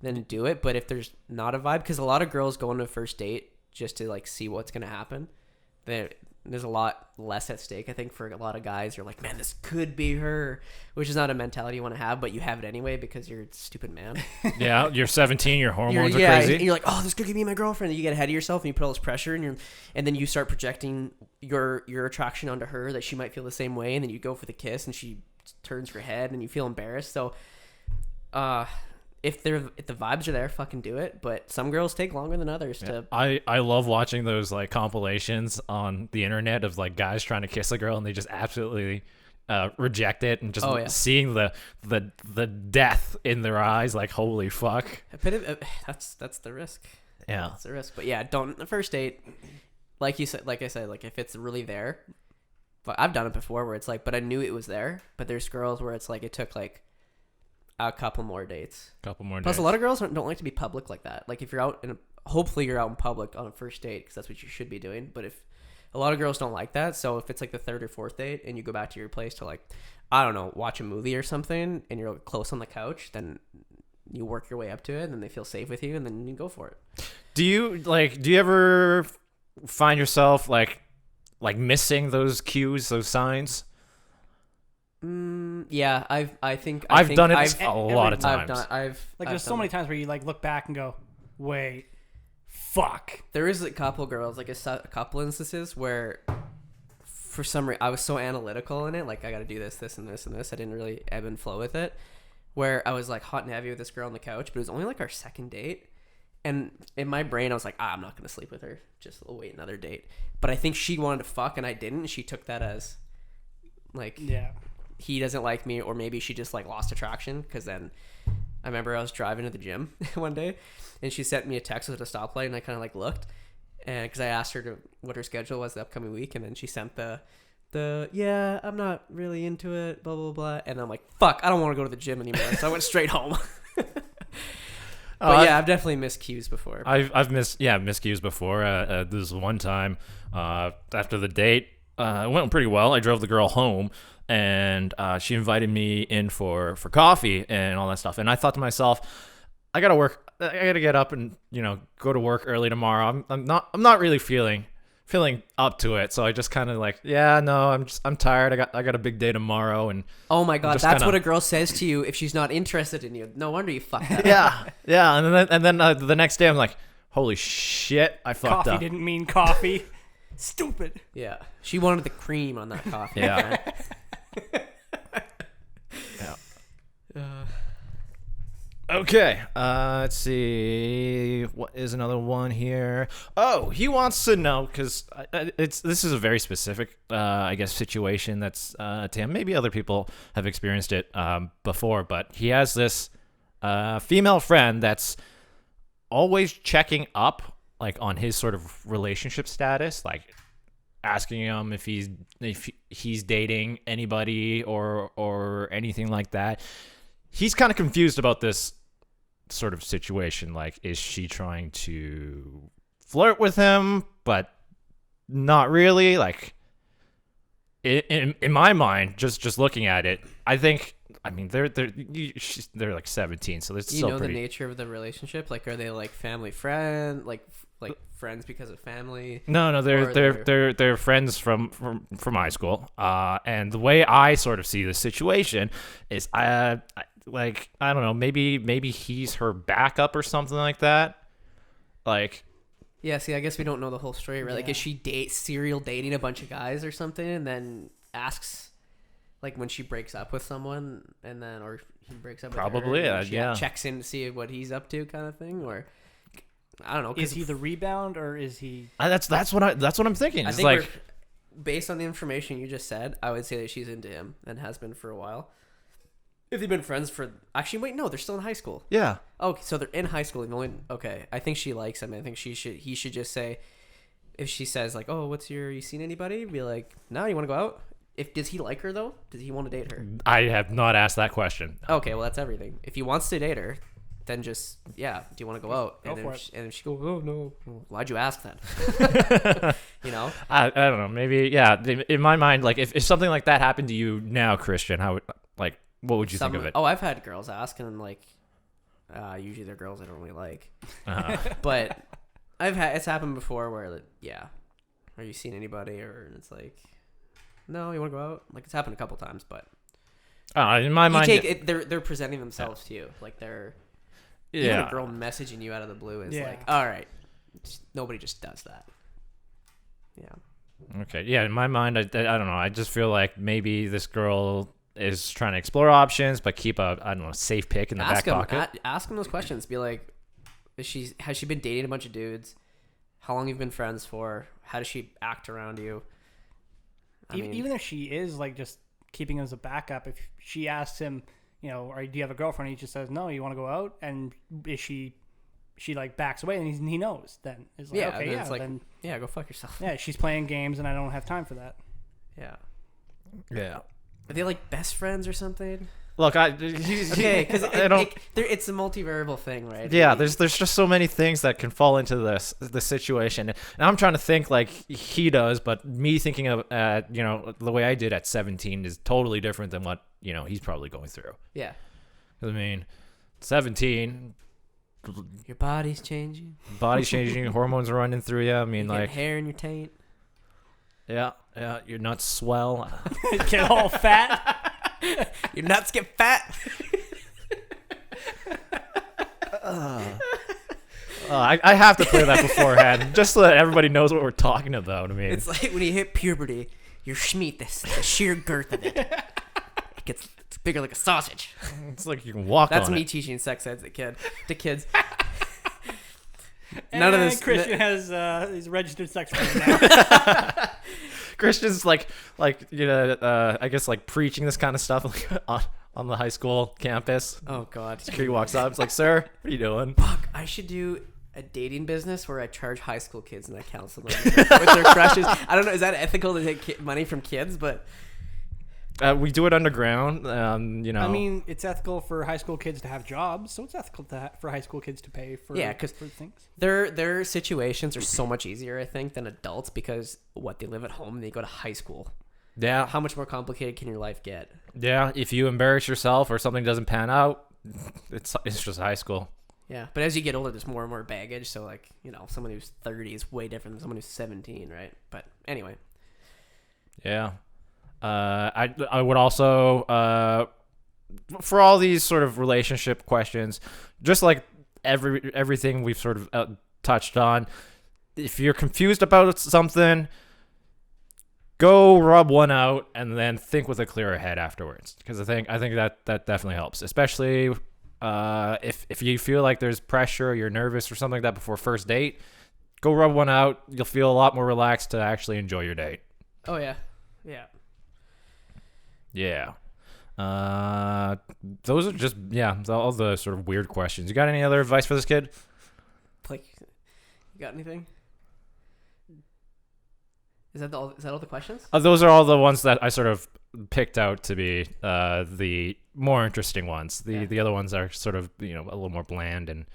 then do it. But if there's not a vibe, because a lot of girls go on a first date just to like see what's gonna happen, there's a lot less at stake, I think, for a lot of guys. You're like, man, this could be her, which is not a mentality you want to have, but you have it anyway because you're a stupid man. Yeah, you're 17, your hormones are yeah, crazy. and you're like, oh, this could be my girlfriend. And you get ahead of yourself and you put all this pressure, and then you start projecting your attraction onto her that she might feel the same way, and then you go for the kiss and she turns her head and you feel embarrassed. So, if the vibes are there, fucking do it. But some girls take longer than others to. I love watching those like compilations on the internet of like guys trying to kiss a girl and they just absolutely reject it, and just seeing the death in their eyes, like holy fuck. That's the risk. Yeah. That's the risk. But yeah, don't the first date. Like I said, like if it's really there. But I've done it before where it's like, but I knew it was there. But there's girls where it's like it took like a couple more dates. Plus, a lot of girls don't like to be public like that. Like if you're out hopefully you're out in public on a first date because that's what you should be doing. But if a lot of girls don't like that, so if it's like the third or fourth date and you go back to your place to like, I don't know, watch a movie or something, and you're close on the couch, then you work your way up to it, and then they feel safe with you, and then you go for it. Do you ever find yourself like missing those cues, those signs? Yeah, I've done it a lot of times. There's so many times where you like look back and go, wait, fuck. There is a couple girls, like a couple instances where for some reason I was so analytical in it, like I got to do this and this and this. I didn't really ebb and flow with it. Where I was like hot and heavy with this girl on the couch, but it was only like our second date. And in my brain, I was like, I'm not going to sleep with her. Just wait another date. But I think she wanted to fuck and I didn't. And she took that as like, he doesn't like me, or maybe she just like lost attraction. Because then I remember I was driving to the gym one day and she sent me a text at a stoplight and I kind of like looked. And because I asked her what her schedule was the upcoming week. And then she sent the yeah, I'm not really into it, blah, blah, blah. And I'm like, fuck, I don't want to go to the gym anymore. So I went straight home. But yeah, I've definitely missed cues before. I've missed cues before. This one time after the date, it went pretty well. I drove the girl home, and she invited me in for coffee and all that stuff. And I thought to myself, I gotta work. I gotta get up and go to work early tomorrow. I'm not really feeling up to it, so I just kind of like, I'm tired. I got a big day tomorrow, and oh my god, that's what a girl says to you if she's not interested in you. No wonder you fucked up. yeah, and then the next day I'm like, holy shit, I fucked up. Coffee didn't mean coffee. Stupid. Yeah, she wanted the cream on that coffee. Yeah. Okay, let's see. What is another one here? Oh, he wants to know, because this is a very specific, I guess, situation that's to him. Maybe other people have experienced it before, but he has this female friend that's always checking up, like, on his sort of relationship status, like asking him if he's dating anybody or anything like that. He's kind of confused about this sort of situation. Like, is she trying to flirt with him, but not really? Like, in my mind, just looking at it, I mean, they're like 17, so they're still pretty. The nature of the relationship? Like, are they like family friend, like friends because of family? No, they're friends from high school. And the way I sort of see the situation is, I don't know, maybe he's her backup or something like that. Like, yeah, see, I guess we don't know the whole story, right? Yeah. Like, is she serial dating a bunch of guys or something, and then asks, like, when she breaks up with someone, and then, or he breaks up with probably, her, yeah, checks in to see what he's up to, kind of thing, or I don't know. Is he the rebound, or is he? That's what I'm thinking. I it's think like, based on the information you just said, I would say that she's into him and has been for a while. If they've been friends for... Actually, wait, no, they're still in high school. Yeah. Okay, so they're in high school. Okay, I think she likes him. I think he should just say... If she says, like, oh, you seen anybody? Be like, no, you want to go out? Does he like her, though? Does he want to date her? I have not asked that question. Okay, well, that's everything. If he wants to date her, then just, do you want to go out? Go for it. And if she goes, oh, no. Well, why'd you ask then? I don't know. Maybe, yeah. In my mind, like, if something like that happened to you now, Christian, what would you think of it? Oh, I've had girls ask, and I'm like, usually they're girls I don't really like. But it's happened before where, are you seeing anybody? Or it's like, no, you want to go out? Like, it's happened a couple times, but in my mind, they're presenting themselves to you, like they're even a girl messaging you out of the blue is like, all right, nobody just does that. Yeah. Okay. Yeah. In my mind, I don't know. I just feel like maybe this girl is trying to explore options, but keep a safe pick in the back pocket. Ask him those questions. Be like, has she been dating a bunch of dudes? How long you've been friends for? How does she act around you? Even if she is like just keeping him as a backup, if she asks him, or do you have a girlfriend? He just says no. You want to go out? And is she she like backs away, and he knows. Then it's like, okay, yeah, it's like, then yeah, go fuck yourself. yeah, she's playing games, and I don't have time for that. Yeah. Yeah. Are they like best friends or something? Look, Okay, because it's a multivariable thing, right? Yeah, there's just so many things that can fall into the situation, and I'm trying to think like he does, but me thinking of the way I did at 17 is totally different than what he's probably going through. Yeah. I mean, 17, your body's changing. Body's changing, hormones are running through you. I mean, you like hair in your taint. Yeah, your nuts swell. Get all fat. Your nuts get fat. I have to play that beforehand, just so that everybody knows what we're talking about. I mean, it's like when you hit puberty, your schmeat, the sheer girth of it, it's bigger like a sausage. It's like you can walk. That's on me it. teaching sex ed to kids. None of this. Christian has he's a registered sex worker now. Christian's like I guess like preaching this kind of stuff like, on the high school campus. Oh God! Security walks up. It's like, sir, what are you doing? Fuck! I should do a dating business where I charge high school kids and I counsel them with their crushes. I don't know. Is that ethical to take money from kids? But we do it underground. I mean, it's ethical for high school kids to have jobs, so it's ethical for high school kids to pay for for things. Their situations are so much easier, I think, than adults because they live at home and they go to high school. Yeah. How much more complicated can your life get? Yeah. If you embarrass yourself or something doesn't pan out, it's just high school. Yeah, but as you get older, there's more and more baggage. So like someone who's 30 is way different than someone who's 17, right? But anyway. Yeah. I would also for all these sort of relationship questions, just like everything we've sort of touched on, if you're confused about something, go rub one out and then think with a clearer head afterwards, because I think that definitely helps, especially if you feel like there's pressure, you're nervous or something like that before first date. Go rub one out. You'll feel a lot more relaxed to actually enjoy your date. Oh yeah. Those are just all the sort of weird questions. You got any other advice for this kid? Like, you got anything? Is that all the questions? Those are all the ones that I sort of picked out to be the more interesting ones. The other ones are sort of a little more bland and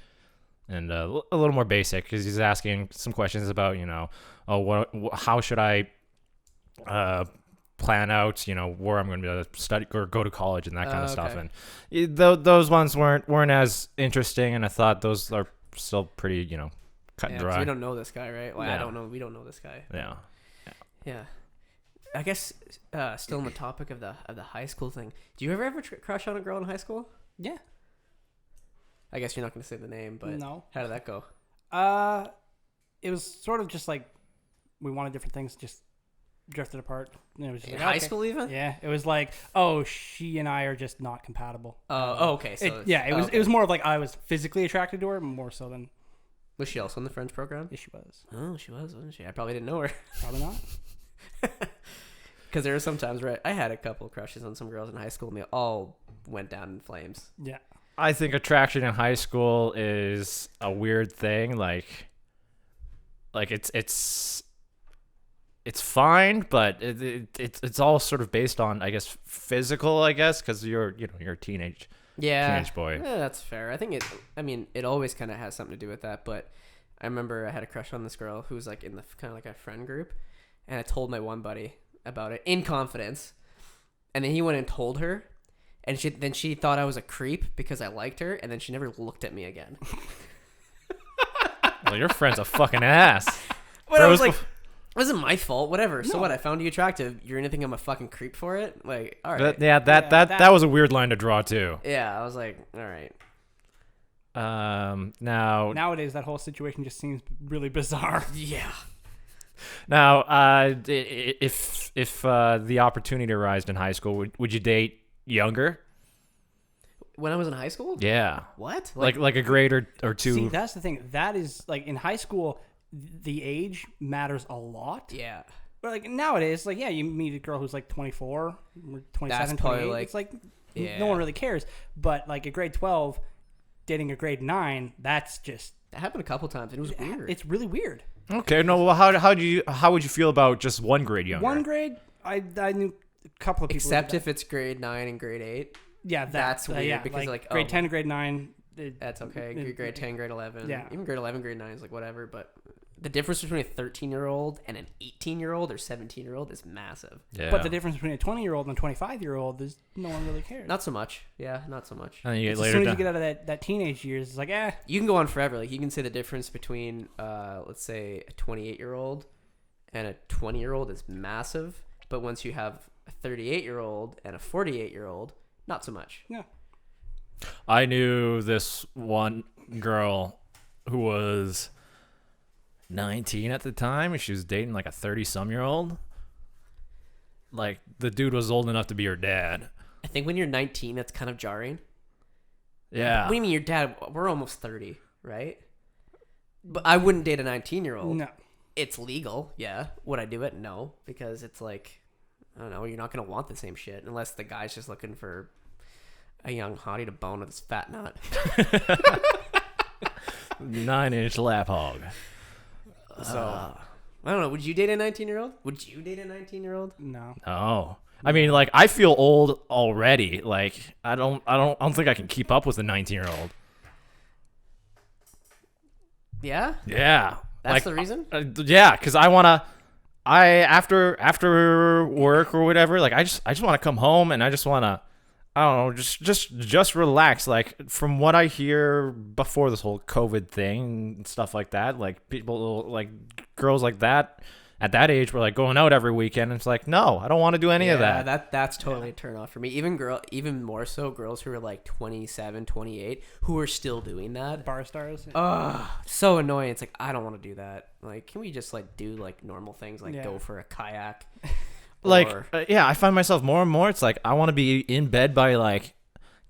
a little more basic, because he's asking some questions about how should I plan out where I'm going to study or go to college and that kind of stuff. And those ones weren't as interesting, and I thought those are still pretty cut and dry. We don't know this guy, right? Well, I don't know. We don't know this guy. Yeah. I guess still on the topic of the high school thing. Do you ever crush on a girl in high school? Yeah. I guess you're not going to say the name, but no. How did that go? It was sort of just like we wanted different things, just drifted apart. And it was just in like, high school even? Yeah, it was like, oh, she and I are just not compatible. Okay. So it was more of like I was physically attracted to her more so than. Was she also in the French program? Yeah, she was. Oh, she was, wasn't she? I probably didn't know her. Probably not. Because there were some times where I had a couple crushes on some girls in high school, and they all went down in flames. Yeah. I think attraction in high school is a weird thing. Like it's fine, but it's all sort of based on, I guess, physical. I guess because you're a teenage boy. Yeah, that's fair. I think it always kind of has something to do with that. But I remember I had a crush on this girl who was like in the kind of like a friend group, and I told my one buddy about it in confidence, and then he went and told her, and she thought I was a creep because I liked her, and then she never looked at me again. Well, your friend's a fucking ass. But I was like, it wasn't my fault. Whatever. So No. what? I found you attractive. You're gonna think I'm a fucking creep for it? Like, all right. That was a weird line to draw too. Yeah, I was like, all right. Now Nowadays, that whole situation just seems really bizarre. Yeah. Now, if the opportunity arose in high school, would you date younger? When I was in high school? Yeah. What? Like a grade or two. See, that's the thing. That is like in high school, the age matters a lot. Yeah. But like nowadays, like you meet a girl who's like 24, or 27, That's probably 28. like- It's like Yeah. no one really cares. But like at grade 12, dating a grade 9, that's just... That happened a couple times, and it was weird. It's really weird. Okay, no, well, how would you feel about just one grade younger? One grade, I knew a couple of people. Except if it's grade 9 and grade 8. Yeah, that's weird yeah, because grade 10 to grade 9. That's okay. Grade 10, grade 11. Yeah. Even grade 11, grade 9 is like whatever. But the difference between a 13-year-old and an 18-year-old or 17-year-old is massive. Yeah. But the difference between a 20-year-old and a 25-year-old is no one really cares. Not so much. Yeah, not so much. And you get As later soon as down. you get out of that teenage years, it's like, You can go on forever. Like you can say the difference between, let's say, a 28-year-old and a 20-year-old is massive. But once you have a 38-year-old and a 48-year-old, not so much. Yeah. I knew this one girl who was 19 at the time, and she was dating like a 30-some-year-old. Like, the dude was old enough to be her dad. I think when you're 19, that's kind of jarring. Yeah. What do you mean your dad? We're almost 30, right? But I wouldn't date a 19-year-old. No. It's legal, yeah. Would I do it? No, because it's like, I don't know, you're not going to want the same shit unless the guy's just looking for a young hottie to bone with his fat nut. 9-inch lap hog. So, I don't know. Would you date a 19-year-old? Would you date a 19-year-old? No. Oh. I mean, like, I feel old already. Like, I don't think I can keep up with a 19-year-old. Yeah? Yeah. That's like, the reason? Yeah, because after work or whatever, like, I just want to come home and I just want to, I don't know, just relax. Like, from what I hear before this whole COVID thing and stuff like that, like, people, like, girls like that at that age were like going out every weekend, and it's like, no, I don't want to do any of that. That's totally a turn off for me. Even more so girls who are like 27, 28 who are still doing that. Bar stars. So annoying. It's like, I don't want to do that. Like, can we just like do like normal things, like go for a kayak? Like, yeah, I find myself more and more, it's like, I want to be in bed by like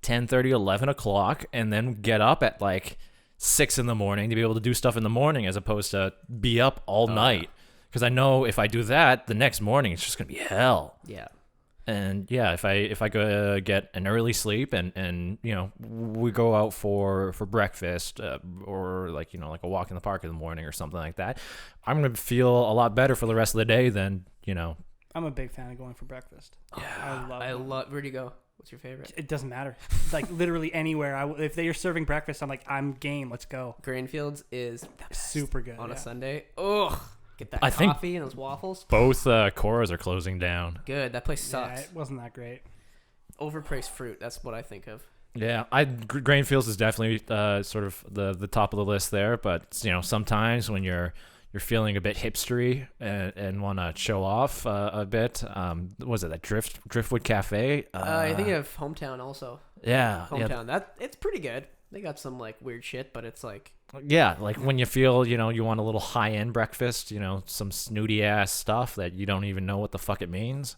10:30, 11 o'clock, and then get up at like 6 in the morning to be able to do stuff in the morning, as opposed to be up all night. Because I know if I do that, the next morning it's just gonna be hell. Yeah. And yeah, if I go get an early sleep and you know, we go out for breakfast or like, you know, like a walk in the park in the morning or something like that, I'm gonna feel a lot better for the rest of the day than, you know. I'm a big fan of going for breakfast. Yeah, I love. Where'd you go? What's your favorite? It doesn't matter. Like literally anywhere. If they're serving breakfast, I'm like, I'm game. Let's go. Grainfields is super good on a Sunday. Ugh. Get that I coffee and those waffles. Both Coras are closing down. Good. That place sucks. Yeah, it wasn't that great. Overpriced fruit. That's what I think of. Yeah, Grainfields is definitely sort of the top of the list there. But you know, sometimes when you're feeling a bit hipstery and want to show off a bit, was it that Driftwood Cafe? I think of Hometown also. Yeah, Hometown. That it's pretty good. They got some like weird shit, but it's like, yeah, like when you feel, you know, you want a little high-end breakfast, you know, some snooty-ass stuff that you don't even know what the fuck it means.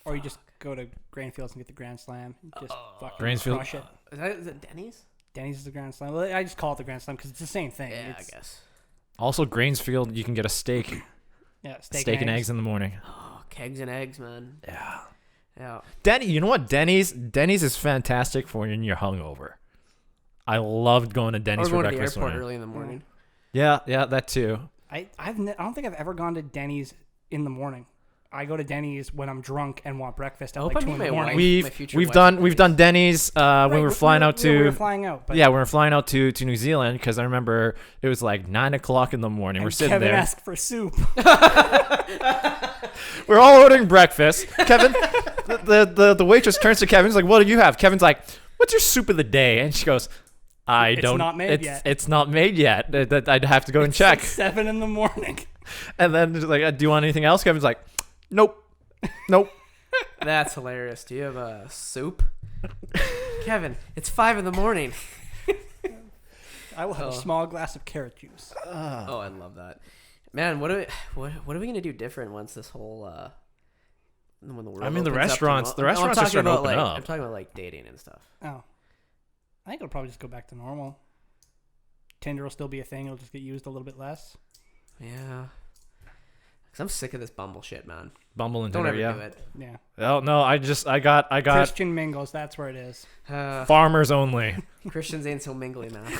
Or you just go to Grainfields and get the Grand Slam. Just fucking Grainfield- crush it. is it Denny's? Denny's is the Grand Slam. Well, I just call it the Grand Slam because it's the same thing. Yeah, It's, I guess. Also, Grainsfield, you can get a steak. Yeah, Steak and eggs in the morning. Oh, kegs and eggs, man. Yeah. Yeah. You know what? Denny's is fantastic for when you're hungover. I loved going to Denny's for Or going to the breakfast. airport early in the morning. Yeah, that too. I don't think I've ever gone to Denny's in the morning. I go to Denny's when I'm drunk and want breakfast at hope like I 2 in meet the my morning. wife. We've done Denny's when we were flying out to. We were flying out. But Yeah, we were flying out to New Zealand because I remember it was like 9 o'clock in the morning. and We're sitting Kevin there. asked for soup. We're all ordering breakfast. Kevin, the waitress turns to Kevin. She's like, "What do you have?" Kevin's like, "What's your soup of the day?" And she goes, It's not made yet. It's not made yet. That I'd have to go and check." 7 in the morning. And then she's like, "Do you want anything else?" Kevin's like, "Nope." That's hilarious. Do you have a soup? Kevin, it's 5 in the morning. I will have a small glass of carrot juice. Oh, I love that. Man, what are we gonna do different once this whole when the world I mean, the opens up restaurants tomorrow? are I'm starting to talking about, open like, up. I'm talking about like dating and stuff. Oh. I think it'll probably just go back to normal. Tinder will still be a thing. It'll just get used a little bit less. Yeah. Cause I'm sick of this Bumble shit, man. Bumble and Don't Tinder, ever yeah. do it. Yeah. Oh no, I got Christian mingles. That's where it is. farmers only. Christians ain't so mingly, man.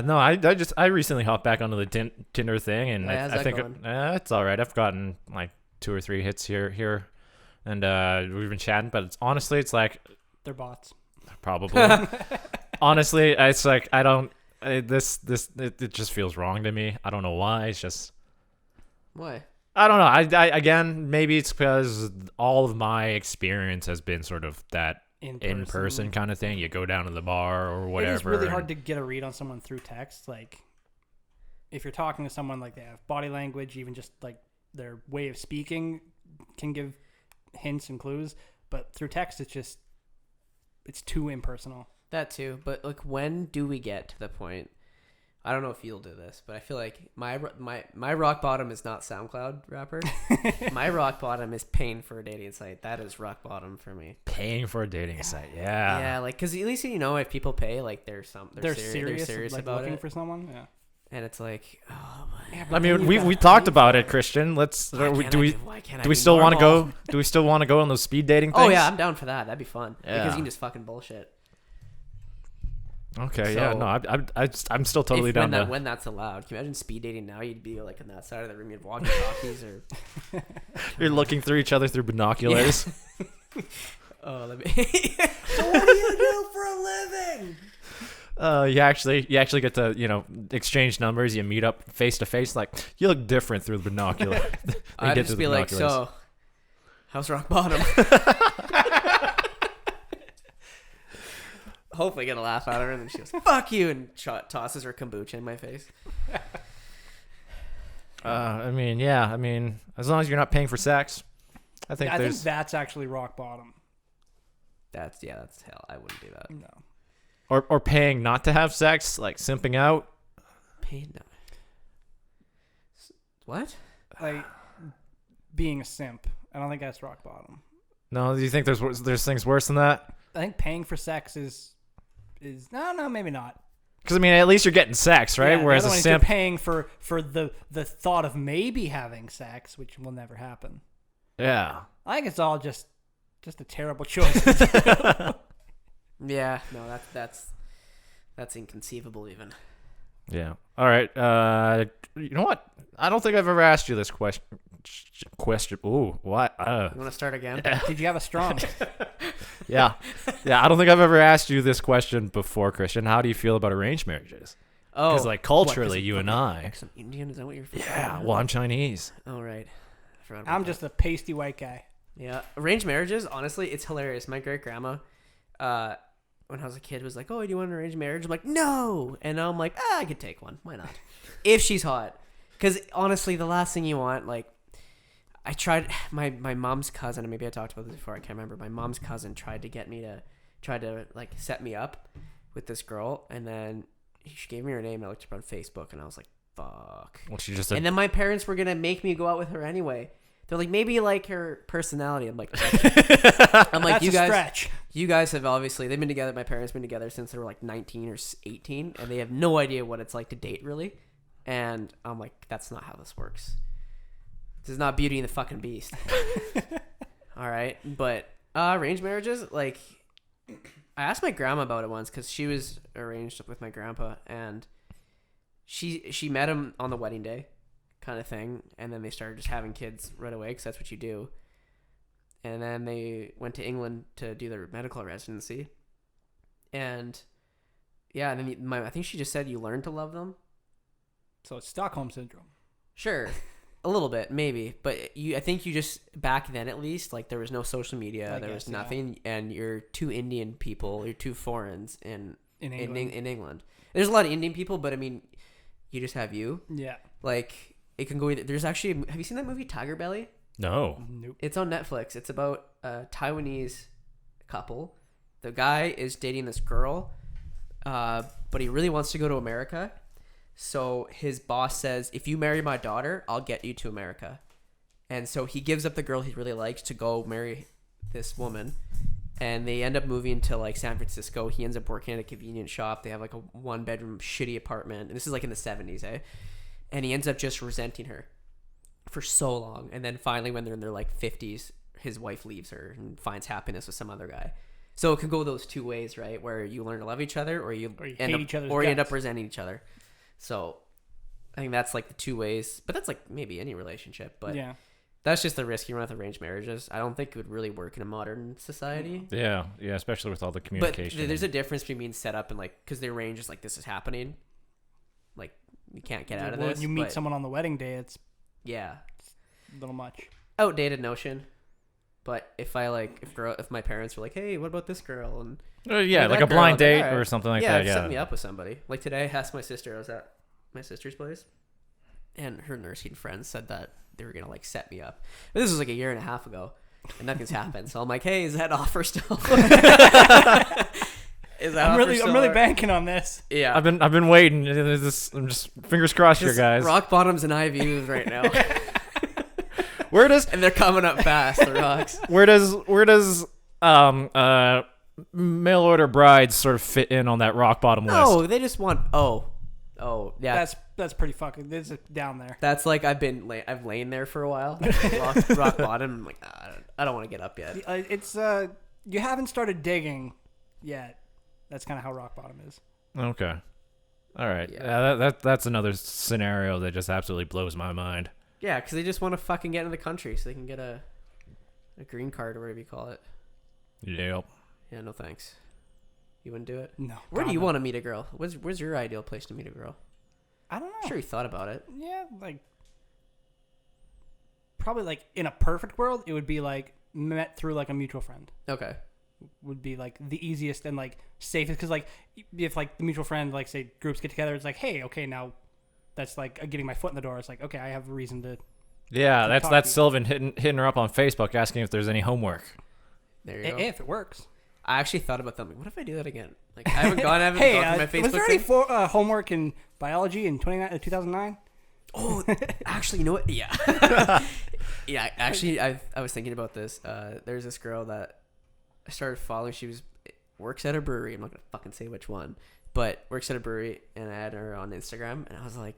No, I recently hopped back onto the Tinder thing, and how's I that think going? it's all right. I've gotten like 2 or 3 hits here, and we've been chatting. But it's like They're bots. probably. Honestly, it's like I don't. It just feels wrong to me. I don't know why. It's just. Why? I don't know. I again, maybe it's because all of my experience has been sort of that in person kind of thing. You go down to the bar or whatever. It is really hard to get a read on someone through text. Like, if you're talking to someone, like, they have body language, even just like their way of speaking can give hints and clues. But through text, it's too impersonal. That too, but like, when do we get to the point? I don't know if you'll do this, but I feel like my rock bottom is not SoundCloud rapper. My rock bottom is paying for a dating site. That is rock bottom for me. Paying for a dating site, yeah. Yeah, like, because at least if people pay, like, they're serious like, about looking it. for someone. Yeah. And it's like, oh, Yeah, I mean, we talked about it, Christian. Let's do we still want to go? Do we still want to go on those speed dating things? Oh yeah, I'm down for that. That'd be fun because Yeah. you can just fucking bullshit. Okay, So, yeah, no, I'm still totally down to. When that's allowed. Can you imagine speed dating now? You'd be like on that side of the room, you'd walk talkies or. You're looking through each other through binoculars. Oh, let me. So what do you do for a living? You actually get to exchange numbers. You meet up face to face. Like, you look different through the binocular. I'd just be like, so, how's rock bottom? Hopefully get a laugh out of her, and then she goes, fuck you, and tosses her kombucha in my face. I mean, as long as you're not paying for sex, I think that's actually rock bottom. That's hell. I wouldn't do that. No. Or paying not to have sex, like simping out. Paying no. What? Like, being a simp. I don't think that's rock bottom. No, do you think there's things worse than that? I think paying for sex is no, maybe not. Because I mean, at least you're getting sex, right? Yeah, whereas a simp, you're paying for the thought of maybe having sex, which will never happen. yeah. I think it's all just a terrible choice. Yeah, no, that's inconceivable even. Yeah. All right. You know what? I don't think I've ever asked you this question. Ooh, what? You want to start again? Did you have a strong? Yeah. I don't think I've ever asked you this question before, Christian. How do you feel about arranged marriages? Oh, because like culturally, you and I. Some Indian, is that what you're? Yeah. Well, I'm Chinese. Oh right. I forgot about I'm that. just a pasty white guy. Yeah, arranged marriages. Honestly, it's hilarious. My great grandma, when I was a kid, was like, "Oh, do you want an arranged marriage?" I'm like, "No," and now I'm like, "I could take one. Why not?" If she's hot, because honestly, the last thing you want, like, I tried my mom's cousin, and maybe I talked about this before. I can't remember. My mom's cousin tried to like set me up with this girl, and then she gave me her name. And I looked her up on Facebook, and I was like, "Fuck." Well, she just. And then my parents were gonna make me go out with her anyway. They're like, maybe you like her personality. I'm like, That's you a guys, stretch. you guys have obviously, they've been together. My parents been together since they were like 19 or 18, and they have no idea what it's like to date really. And I'm like, that's not how this works. This is not Beauty and the fucking Beast. All right, but arranged marriages, like, I asked my grandma about it once because she was arranged with my grandpa, and she met him on the wedding day, kind of thing, and then they started just having kids right away because that's what you do. And then they went to England to do their medical residency, and yeah, and then I think she just said you learn to love them. So it's Stockholm syndrome. Sure, a little bit maybe, but I think you just, back then at least, like, there was no social media, there was nothing, and you're two Indian people, you're two foreigners in England. There's a lot of Indian people, but I mean, you just have you. Yeah. Like, it can go either. There's actually, have you seen that movie Tiger Belly? No. Nope. It's on Netflix. It's about a Taiwanese couple. The guy is dating this girl, but he really wants to go to America. So his boss says, if you marry my daughter, I'll get you to America. And so he gives up the girl he really likes to go marry this woman. And they end up moving to like San Francisco. He ends up working at a convenience shop. They have like a 1-bedroom shitty apartment. And this is like in the 70s, eh? and he ends up just resenting her for so long, and then finally when they're in their like 50s, his wife leaves her and finds happiness with some other guy. So it can go those two ways, right? Where you learn to love each other, or you hate each other's or you end guts. up resenting each other. So I think that's like the two ways, but that's like maybe any relationship. But Yeah. that's just the risk you run with arranged marriages. I don't think it would really work in a modern society. Yeah, especially with all the communication. But there's a difference between being set up and like, because the arrange is like, this is happening, like you can't get out of Well, this. you meet but someone on the wedding day, it's yeah, a little much. outdated notion. But if my parents were like, hey, what about this girl? And yeah, like that a blind girl, date all right. or something like yeah, that. Yeah, set me up with somebody. Like today, I asked my sister. I was at my sister's place, and her nursing friends said that they were gonna like set me up. But this was like a year and a half ago, and nothing's happened. So I'm like, hey, is that offer still? Is that I'm offer really still banking on this. Yeah. I've been waiting. I'm just fingers crossed here, Just guys. rock bottoms and high views right now, Where does and they're coming up fast. The rocks. where does mail order brides sort of fit in on that rock bottom list? No, they just want. Oh, yeah. That's pretty fucking. This is down there. That's like I've lain there for a while, rock bottom. I'm like, I don't want to get up yet. It's you haven't started digging yet. That's kind of how rock bottom is. Okay. All right. Yeah. That's another scenario that just absolutely blows my mind. Yeah, because they just want to fucking get into the country so they can get a green card or whatever you call it. Yep. Yeah, no thanks. You wouldn't do it? No. Where do you God, no. want to meet a girl? Where's your ideal place to meet a girl? I don't know. I'm sure you thought about it. Yeah, like probably like in a perfect world, it would be like met through like a mutual friend. Okay. Would be like the easiest and like safest, because like if like the mutual friend, like say groups get together, it's like, hey, okay, now that's like getting my foot in the door. It's like, okay, I have a reason to. Yeah, Keep that's talking. Sylvan hitting her up on Facebook asking if there's any homework. There you go. If it works. I actually thought about that. Like, what if I do that again? Like, I haven't gone to Hey, my Facebook was there any thing. homework in biology in 2009? Oh, actually, you know what? Yeah. Yeah, actually, I was thinking about this. There's this girl that I started following. She works at a brewery. I'm not going to fucking say which one, but works at a brewery, and I had her on Instagram, and I was like,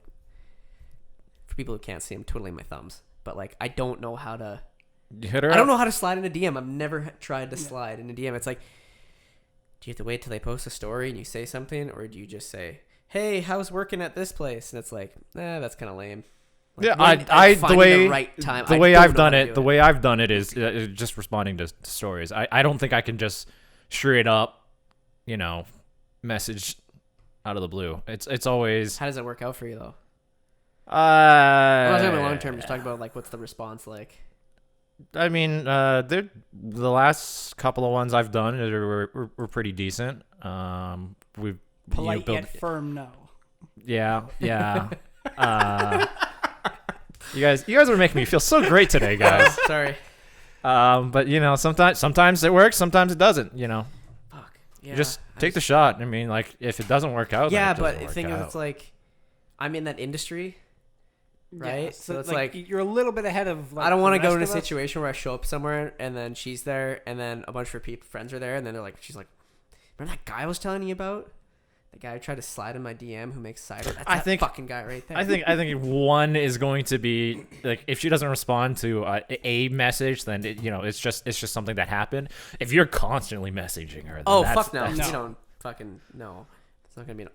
for people who can't see, I'm twiddling my thumbs, but like, I don't know how to. You hit her I don't up? know how to slide in a DM. I've never tried to slide in a DM. It's like, do you have to wait till they post a story and you say something, or do you just say, "Hey, how's working at this place?" And it's like, that's kind of lame. Like, Yeah, when- I finding the way right time. the I way don't I've know done how to it, do the way I've done it is just responding to stories. I don't think I can just straight up, message out of the blue. It's always How does it work out for you though? I'm not talking about long term. Just talking about like, what's the response like? I mean, the last couple of ones I've done were pretty decent. We've Polite built, yet firm no. yeah. You guys are making me feel so great today, guys. Sorry. But sometimes it works, sometimes it doesn't. Fuck. Yeah. Just take the shot. I mean, like if it doesn't work out, then Yeah, it doesn't but the work thing is, out. it's like, I'm in that industry, right? Yeah, so it's like you're a little bit ahead of. Like, I don't want to the go in a rest of us. situation where I show up somewhere and then she's there and then a bunch of her friends are there and then she's like, remember that guy I was telling you about? The guy who tried to slide in my DM who makes cider? That's I that think- fucking guy right there. I think one is going to be like if she doesn't respond to a message, then it's just something that happened. If you're constantly messaging her, then Oh, that's, fuck no. that's- You don't fucking no. It's not gonna be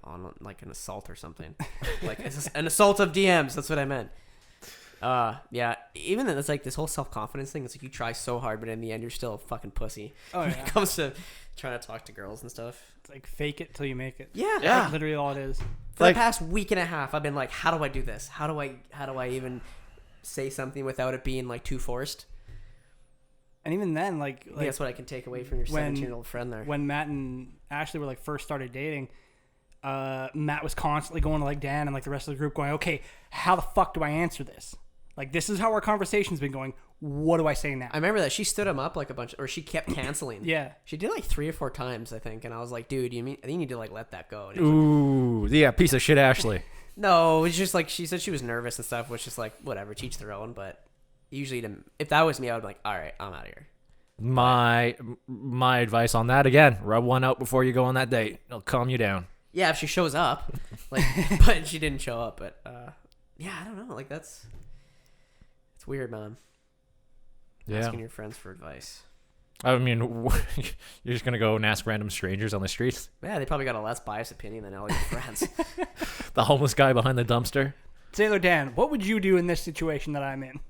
an assault or something. Like it's an assault of DMs. That's what I meant. Yeah. Even then, it's like this whole self confidence thing. It's like you try so hard, but in the end, you're still a fucking pussy. Oh, when yeah. it comes to trying to talk to girls and stuff. It's like fake it till you make it. Yeah. Yeah. Like, literally all it is. For Like- the past week and a half, I've been like, how do I do this? How do I even say something without it being like too forced? And even then, like I think that's what I can take away from your when- 17-year-old friend there. when Matt and Ashley were like first started dating, Matt was constantly going to like Dan and like the rest of the group going, okay, how the fuck do I answer this? Like, this is how our conversation's been going. What do I say now? I remember that she stood him up like a bunch, or she kept canceling. Yeah. She did like 3 or 4 times, I think, and I was like, dude, I think you need to like let that go. And he was like, Ooh, yeah, piece of shit, Ashley. no, it's just like she said she was nervous and stuff, which is like whatever, teach their own. But usually, if that was me, I would be like, all right, I'm out of here. My advice on that again: rub one out before you go on that date. It'll calm you down. Yeah, if she shows up, like, but she didn't show up. But Yeah, I don't know. Like it's weird, man. Yeah. Asking your friends for advice. I mean, you're just gonna go and ask random strangers on the streets? Yeah, they probably got a less biased opinion than all your friends. The homeless guy behind the dumpster. Sailor Dan, what would you do in this situation that I'm in?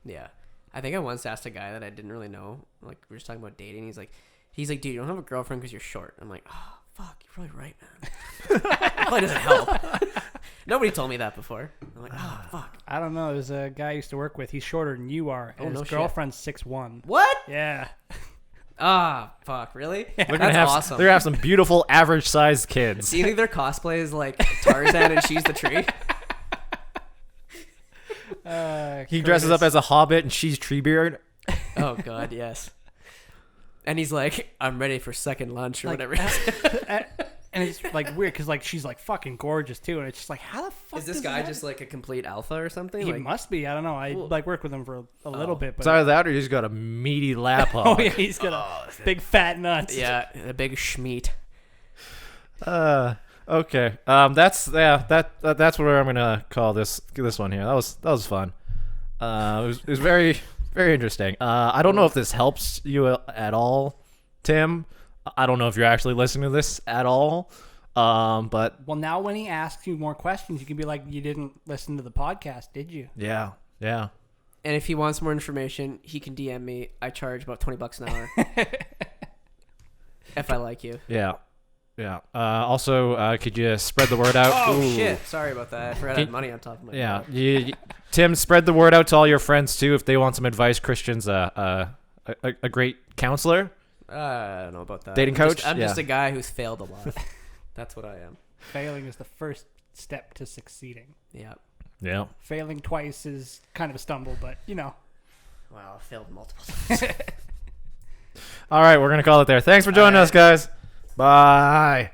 Yeah. I think I once asked a guy that I didn't really know. Like, we were just talking about dating. He's like, dude, you don't have a girlfriend because you're short. I'm like, oh, fuck, you're probably right, man. Probably doesn't help. Nobody told me that before. I'm like, oh, fuck. I don't know. There's a guy I used to work with. He's shorter than you are. And his girlfriend's 6'1". What? Yeah. Ah, fuck, really? That's awesome. They're gonna have some beautiful average-sized kids. Do you think their cosplay is like Tarzan and she's the tree? He dresses up as a hobbit and she's Treebeard. Oh, God, yes. And he's like, I'm ready for second lunch or whatever. And it's like weird because like she's like fucking gorgeous too, and it's just like, how the fuck is this guy just like a complete alpha or something? He like, must be. I don't know. I like worked with him for a little bit, but It's either that or he's got a meaty lap hog. oh yeah, he's got a big fat nuts. yeah, a big schmeat. Okay. That's where I'm gonna call this one here. That was fun. It was very, very interesting. I don't know if this helps you at all, Tim. I don't know if you're actually listening to this at all. But well, now when he asks you more questions, you can be like, you didn't listen to the podcast, did you? yeah. And if he wants more information, he can DM me. I charge about $20 an hour. If I like you. Yeah. Also, could you spread the word out? Oh, shit. Sorry about that. I forgot I had money on top of my head. Tim, spread the word out to all your friends, too, if they want some advice. Christian's a great counselor. I don't know about that. Dating coach? I'm just a guy who's failed a lot. That's what I am. Failing is the first step to succeeding. Yeah. Failing twice is kind of a stumble, but, you know. Wow, I failed multiple times. All right, we're going to call it there. Thanks for joining us, guys. Bye.